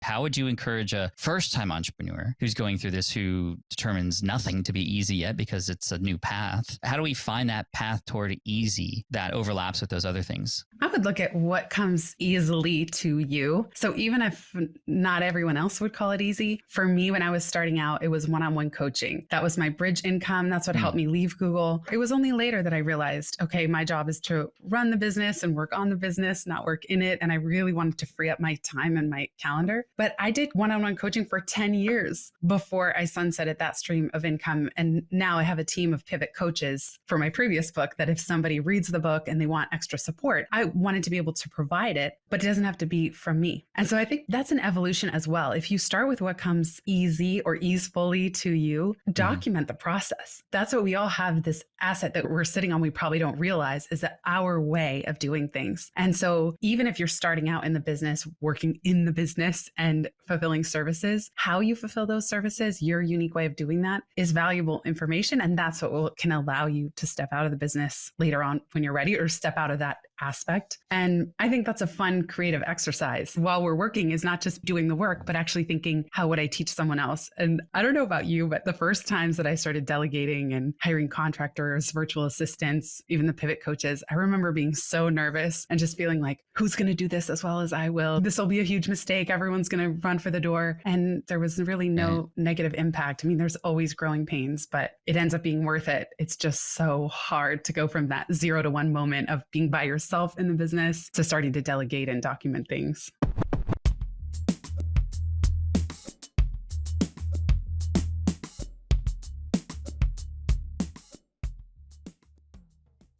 How would you encourage a first-time entrepreneur who's going through this, who determines nothing to be easy yet because it's a new path? How do we find that path toward easy that overlaps with those other things? I would look at what comes easily to you. So even if not everyone else would call it easy, for me, when I was starting out, it was one-on-one coaching. That was my bridge income. That's what helped me leave Google. It was only later that I realized, okay, my job is to run the business and work on the business, not work in it. And I really wanted to free up my time and my calendar. But I did one-on-one coaching for 10 years before I sunsetted that stream of income. And now I have a team of pivot coaches for my previous book that if somebody reads the book and they want extra support, I wanted to be able to provide it, but it doesn't have to be from me. And so I think that's an evolution as well. If you start with what comes easy or easefully to you, document the process. That's what we all have, this asset that we're sitting on, we probably don't realize, is that our way of doing things. And so even if you're starting out in the business, working in the business and fulfilling services, how you fulfill those services, your unique way of doing that, is valuable information. And that's what can allow you to step out of the business later on when you're ready, or step out of that aspect. And I think that's a fun creative exercise while we're working, is not just doing the work, but actually thinking, how would I teach someone else? And I don't know about you, but the first times that I started delegating and hiring contractors, virtual assistants, even the pivot coaches, I remember being so nervous and just feeling like, who's going to do this as well as I will? This will be a huge mistake. Everyone's going to run for the door. And there was really no negative impact. I mean, there's always growing pains, but it ends up being worth it. It's just so hard to go from that 0 to 1 moment of being by yourself in the business to starting to delegate and document things.